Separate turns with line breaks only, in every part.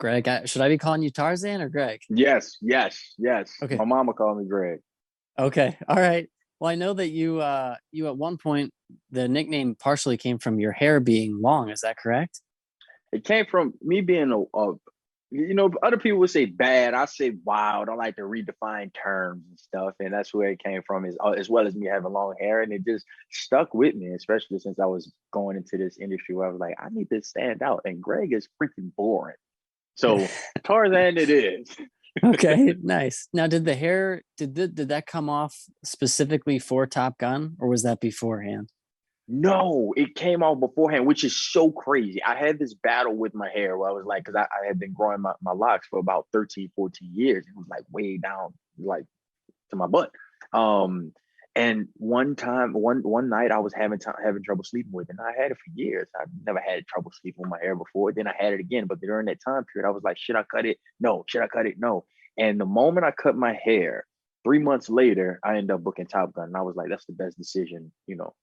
Greg. Should I be calling you Tarzan or Greg?
Yes, yes, yes.
Okay.
My mama called me Greg.
Okay. All right. Well, I know that you at one point the nickname partially came from your hair being long. Is that correct?
It came from me being other people would say bad. I say wild. I like to redefine terms and stuff, and that's where it came from. Is as well as me having long hair, and it just stuck with me, especially since I was going into this industry where I was like, I need to stand out, and Greg is freaking boring. So Tarzan, it is.
Okay, nice. Now, did the hair did that come off specifically for Top Gun, or was that beforehand?
No, it came out beforehand, which is so crazy. I had this battle with my hair where I was like, because I had been growing my locks for about 13, 14 years. It was like way down, like to my butt. Um, and one time, one night, I was having trouble sleeping with it. And I had it for years. I've never had trouble sleeping with my hair before. Then I had it again. But during that time period, I was like, should I cut it? No. Should I cut it? No. And the moment I cut my hair, 3 months later, I ended up booking Top Gun. And I was like, that's the best decision,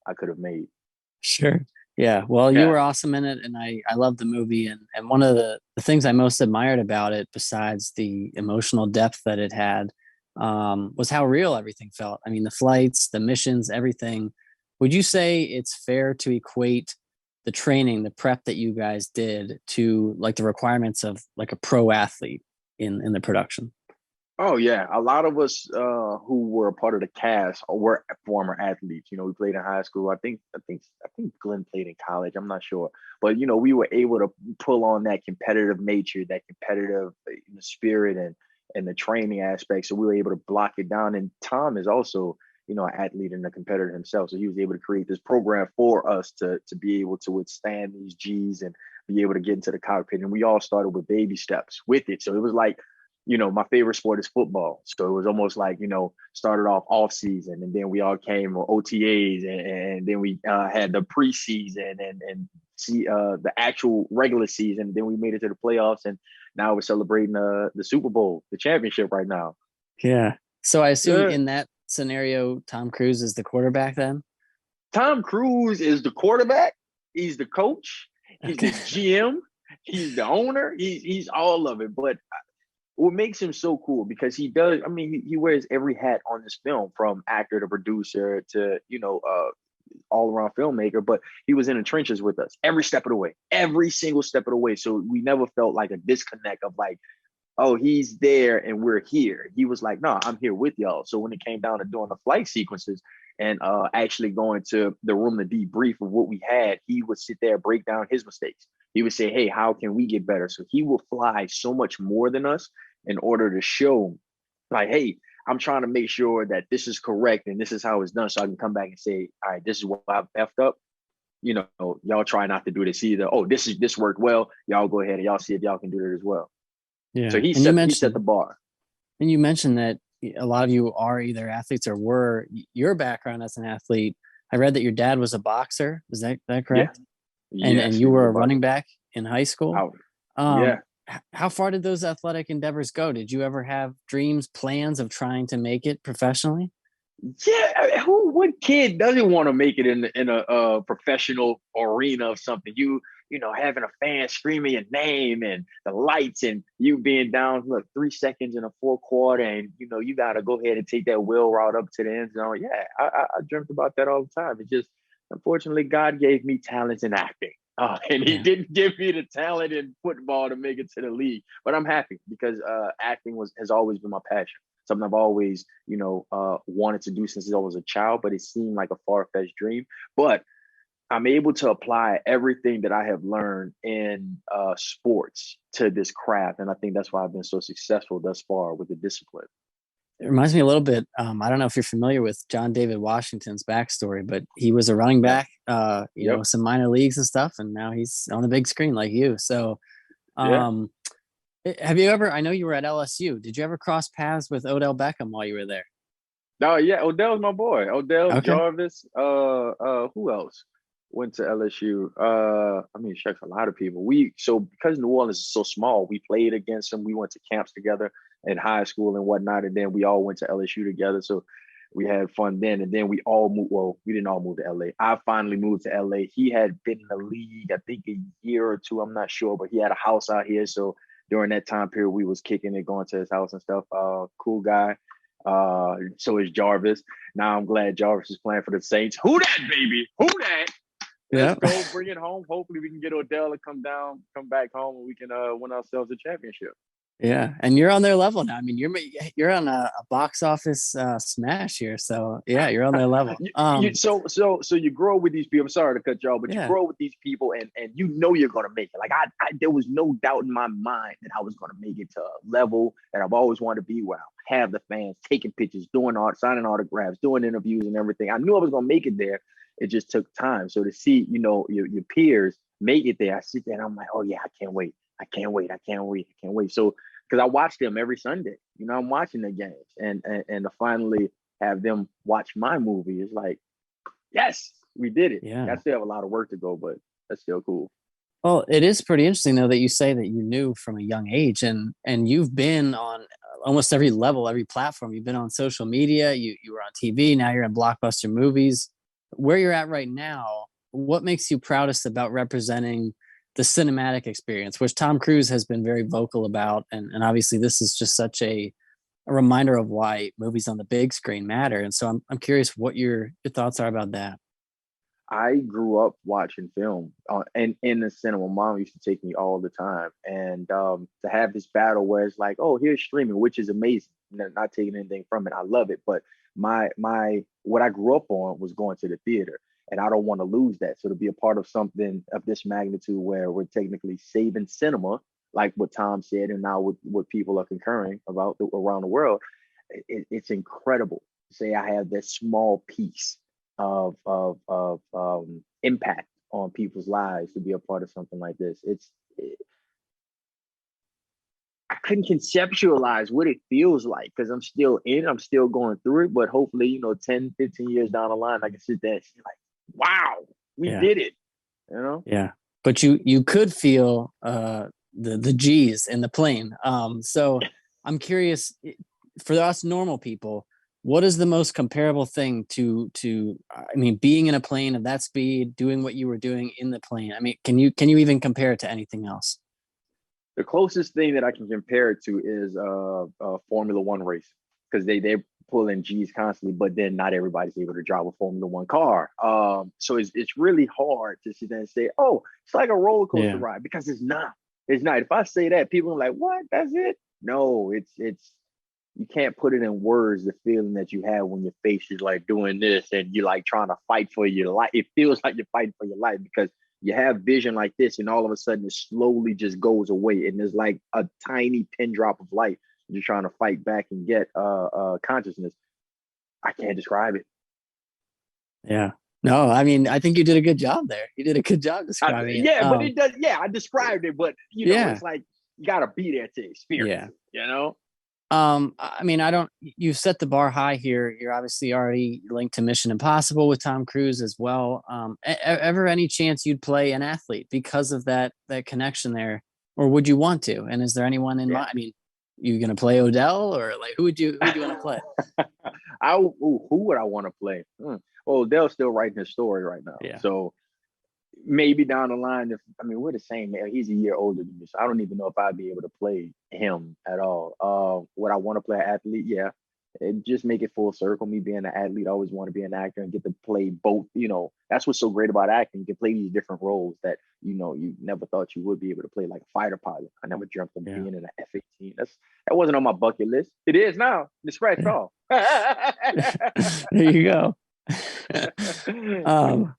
I could have made.
Sure. Yeah. Well, you
Yeah.
were awesome in it, and I love the movie, and one of the things I most admired about it, besides the emotional depth that it had, was how real everything felt. I mean, the flights, the missions, everything. Would you say it's fair to equate the training, the prep that you guys did to like the requirements of like a pro athlete in the production?
Oh yeah, a lot of us who were a part of the cast were former athletes. We played in high school. I think Glenn played in college. I'm not sure, but we were able to pull on that competitive nature, that competitive spirit, and the training aspect. So we were able to block it down. And Tom is also an athlete and a competitor himself. So he was able to create this program for us to be able to withstand these G's and be able to get into the cockpit. And we all started with baby steps with it. So it was like my favorite sport is football. So it was almost like, started off season and then we all came or OTAs and then we had the preseason and see the actual regular season. Then we made it to the playoffs and now we're celebrating the Super Bowl, the championship right now.
Yeah. So I assume
Yeah.
in that scenario, Tom Cruise is the quarterback then?
Tom Cruise is the quarterback. He's the coach. He's
Okay.
the GM. He's the owner. He's all of it. But what makes him so cool because he does. I mean, he wears every hat on this film, from actor to producer to all around filmmaker. But he was in the trenches with us every step of the way, every single step of the way. So we never felt like a disconnect of like, oh, he's there and we're here. He was like, no, I'm here with y'all. So when it came down to doing the flight sequences and actually going to the room to debrief of what we had, he would sit there, break down his mistakes. He would say, hey, how can we get better? So he will fly so much more than us in order to show, like, hey, I'm trying to make sure that this is correct and this is how it's done. So I can come back and say, all right, this is what I've effed up. Y'all try not to do this either. Oh, this worked well. Y'all go ahead and y'all see if y'all can do it as well. So
Yeah.
he
And you
set the
mentioned
bar.
And you mentioned that a lot of you are either athletes or were. Your background as an athlete, I read that your dad was a boxer. Is that
Yeah.
correct? And
Yes, he
you
was
were
a
a running
boxer.
back in high school.
Out.
Um,
Yeah.
how far did those athletic endeavors go? Did you ever have dreams, plans of trying to make it professionally?
Yeah. What kid doesn't want to make it in a professional arena of something? Having a fan screaming your name and the lights and you being down, look, 3 seconds in a fourth quarter, and you got to go ahead and take that wheel route up to the end zone. Yeah, I dreamt about that all the time. It just, unfortunately, God gave me talents in acting. And he
Yeah.
didn't give me the talent in football to make it to the league. But I'm happy because acting has always been my passion. Something I've always, wanted to do since I was a child, but it seemed like a far-fetched dream. But I'm able to apply everything that I have learned in sports to this craft. And I think that's why I've been so successful thus far with the discipline.
It reminds me a little bit. I don't know if you're familiar with John David Washington's backstory, but he was a running
Yep.
back,
Yep.
some minor leagues and stuff, and now he's on the big screen like you. So,
Yeah.
um, have you ever? I know you were at LSU. Did you ever cross paths with Odell Beckham while you were there?
No, yeah, Odell's my boy. Odell
Okay.
Jarvis. Who else went to LSU? I mean, shucks, a lot of people. So because New Orleans is so small, we played against them. We went to camps together in high school and whatnot, and then we all went to LSU together. So we had fun then, and then we all moved. Well, we didn't all move to LA. I finally moved to LA. He had been in the league, I think, a year or two. I'm not sure, but he had a house out here, so during that time period, we was kicking it, going to his house and stuff. Cool guy. So is Jarvis. Now I'm glad Jarvis is playing for the Saints. Who that, baby? Who that?
Yeah.
Let's go bring it home. Hopefully we can get Odell to come back home, and we can win ourselves a championship.
Yeah, and you're on their level now. I mean, you're on a box office smash here, so yeah, you're on their level.
So you grow with these people. I'm sorry to cut you off, but you
Yeah,
grow with these people, and you know you're gonna make it. Like I there was no doubt in my mind that I was gonna make it to a level that I've always wanted to be, where I have the fans taking pictures, doing art, signing autographs, doing interviews, and everything. I knew I was gonna make it there. It just took time. So to see, your peers make it there, I sit there and I'm like, oh yeah, I can't wait. I can't wait. I can't wait. I can't wait. So because I watch them every Sunday. I'm watching the games, and to finally have them watch my movie is like, yes, we did it.
yeah.
I still have a lot of work to go, but that's still cool.
Well, it is pretty interesting though that you say that you knew from a young age, and you've been on almost every level, every platform. You've been on social media. You were on TV. Now you're in blockbuster movies. Where you're at right now, what makes you proudest about representing the cinematic experience, which Tom Cruise has been very vocal about, and obviously this is just such a reminder of why movies on the big screen matter. And so I'm curious what your thoughts are about that.
I grew up watching film and in the cinema. Mom used to take me all the time, and to have this battle where it's like, oh, here's streaming, which is amazing. Not taking anything from it, I love it. But my what I grew up on was going to the theater, and I don't want to lose that. So to be a part of something of this magnitude, where we're technically saving cinema, like what Tom said, and now what people are concurring about around the world, it's incredible. Say I have this small piece of impact on people's lives to be a part of something like this. I couldn't conceptualize what it feels like because I'm still going through it, but hopefully, 10, 15 years down the line, I can sit there and say like, wow, we
Yeah,
did it.
yeah. But you could feel the G's in the plane. So I'm curious, for us normal people, what is the most comparable thing to I mean, being in a plane of that speed, doing what you were doing in the plane? I mean, can you even compare it to anything else?
The closest thing that I can compare it to is a Formula One race, because they pull in G's constantly, but then not everybody's able to drive a Formula One car. So it's really hard to sit there and say, oh, it's like a roller coaster
Yeah,
ride, because it's not. It's not. If I say that, people are like, what? That's it? No, it's you can't put it in words, the feeling that you have when your face is like doing this and you're like trying to fight for your life. It feels like you're fighting for your life because you have vision like this, and all of a sudden it slowly just goes away, and there's like a tiny pin drop of light you're trying to fight back and get consciousness. I can't describe it.
yeah. No, I mean, I think you did a good job there. You did a good job describing it.
Yeah, but it does. Yeah, I described it, but
Yeah,
it's like you gotta be there to experience
yeah.
it.
I mean, I don't. You've set the bar high here. You're obviously already linked to Mission Impossible with Tom Cruise as well. Ever any chance you'd play an athlete because of that connection there, or would you want to? And is there anyone in
Yeah.
mind? I mean, you gonna play Odell, or like who would you want to play?
Who would I want to play? Well, Odell's still writing his story right now,
Yeah,
so maybe down the line, we're the same man. He's a year older than me, so I don't even know if I'd be able to play him at all. Would I want to play an athlete? Yeah. It just make it full circle. Me being an athlete, I always want to be an actor and get to play both. That's what's so great about acting. You can play these different roles that you never thought you would be able to play, like a fighter pilot. I never dreamt of
yeah,
being in an F-18. That wasn't on my bucket list. It is now. It's scratched
yeah.
off.
There you go. um,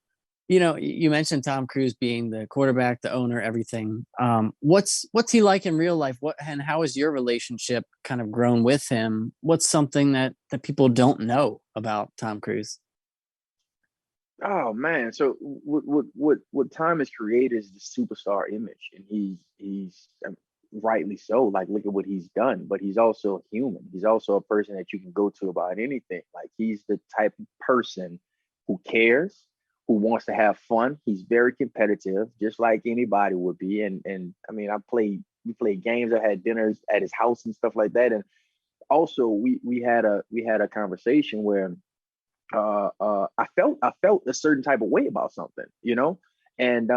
you mentioned Tom Cruise being the quarterback, the owner, everything. What's he like in real life? And how has your relationship kind of grown with him? What's something that people don't know about Tom Cruise?
Oh man! So what Tom has created is the superstar image, and he's rightly so. Like, look at what he's done. But he's also human. He's also a person that you can go to about anything. Like, he's the type of person who cares, who wants to have fun. He's very competitive, just like anybody would be. And I mean, we played games. I had dinners at his house and stuff like that. And also, we had a conversation where I felt a certain type of way about something, and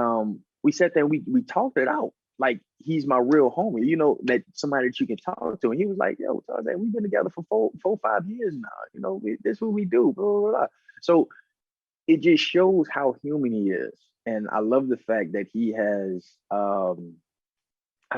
we sat there and we talked it out. like he's my real homie, that somebody that you can talk to. And he was like, yo, Tarzan, we've been together for 5 years now. This is what we do, blah, blah, blah. So it just shows how human he is. And I love the fact that he has, I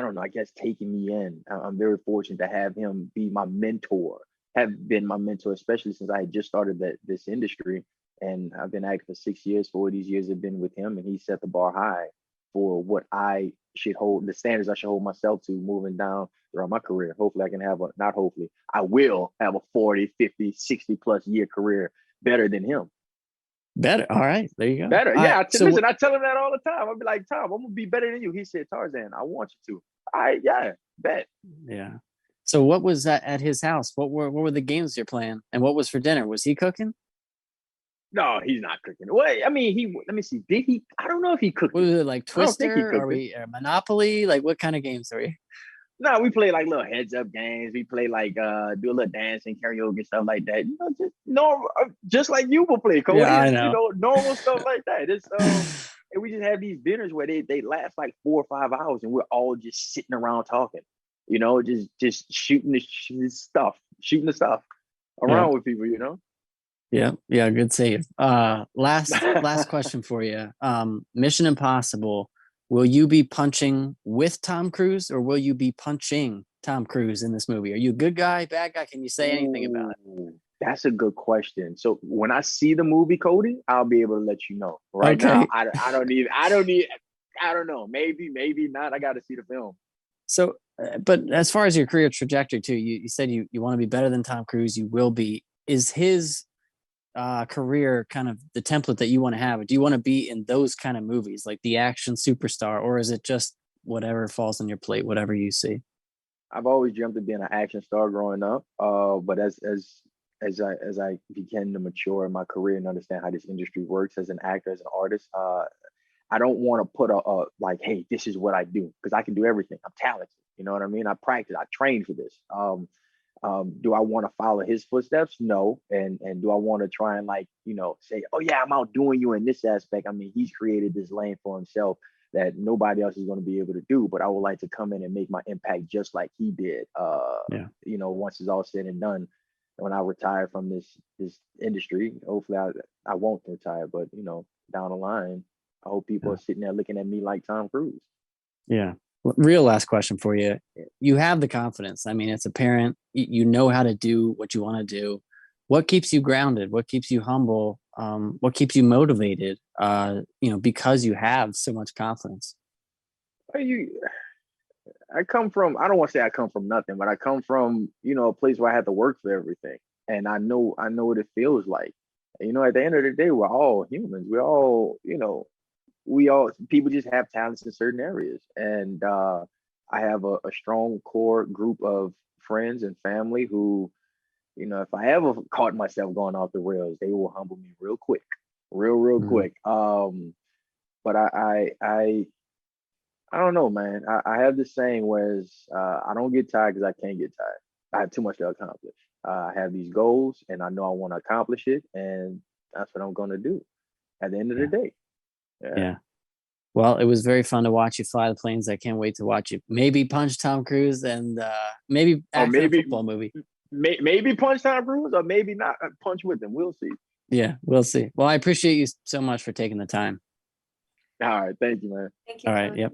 don't know, I guess taking me in. I'm very fortunate to have him be my mentor, have been my mentor, especially since I had just started this industry. And I've been acting for 6 years. 4 of these years have been with him, and he set the bar high for what I should hold, the standards I should hold myself to moving down throughout my career. Hopefully I can have not hopefully, I will have a 40, 50, 60 plus year career better than him.
Better. All right. There you go.
Better. Yeah.
Listen,
I tell him that all the time. I'll be like, Tom, I'm going to be better than you. He said, Tarzan, I want you to. All right. Yeah. Bet.
Yeah. So what was that at his house? What were the games you're playing? And what was for dinner? Was he cooking?
No, he's not cooking. Wait, I mean, let me see. Did he? I don't know if he cooked.
What was it, like
I don't think he
Twister?
cooked
Are we Monopoly? Like what kind of games are we?
No, we play like little heads up games. We play like do a little dancing, karaoke, stuff like that. Just normal, just like you will play, Cody.
Yeah, I know.
Normal stuff like that. It's and we just have these dinners where they last like 4 or 5 hours, and we're all just sitting around talking. Just shooting the stuff around with people.
Yeah, good save. Last question for you. Mission Impossible. Will you be punching with Tom Cruise, or will you be punching Tom Cruise in this movie? Are you a good guy, bad guy? Can you say anything about it?
That's a good question. So when I see the movie, Cody, I'll be able to let you know. Right now, I don't know. Maybe not. I got to see the film.
So, but as far as your career trajectory too, you said you want to be better than Tom Cruise. You will be. Is his career kind of the template that you want to have? Do you want to be in those kind of movies, like the action superstar, or is it just whatever falls on your plate, whatever you see?
I've always dreamt of being an action star growing up, but as I began to mature in my career and understand how this industry works as an actor, as an artist, I don't want to put a like, hey, this is what I do, because I can do everything. I'm talented. You know what I mean? I practice. I train for this. Do I want to follow his footsteps? No. And do I want to try and say, oh yeah, I'm outdoing you in this aspect? I mean, he's created this lane for himself that nobody else is going to be able to do. But I would like to come in and make my impact just like he did. Once it's all said and done, when I retire from this industry, hopefully I won't retire, but down the line, I hope people are sitting there looking at me like Tom Cruise.
Yeah. Real last question for you. You have the confidence. I mean, it's apparent. You know how to do what you want to do. What keeps you grounded? What keeps you humble? What keeps you motivated? Because you have so much confidence.
I come from, I don't want to say I come from nothing, but I come from, a place where I had to work for everything. And I know what it feels like. At the end of the day, we're all humans. We're all, people just have talents in certain areas. And I have a strong core group of friends and family who, if I ever caught myself going off the rails, they will humble me real quick, real quick. But I don't know, man. I have this saying where I don't get tired because I can't get tired. I have too much to accomplish. I have these goals and I know I want to accomplish it. And that's what I'm going to do at the end of the day.
Yeah. Well, it was very fun to watch you fly the planes. I can't wait to watch you maybe punch Tom Cruise and maybe act in a football movie.
Maybe punch Tom Cruise or maybe not punch with him. We'll see.
Yeah, we'll see. Well, I appreciate you so much for taking the time.
All right. Thank you, man.
Thank you.
All right. Yep.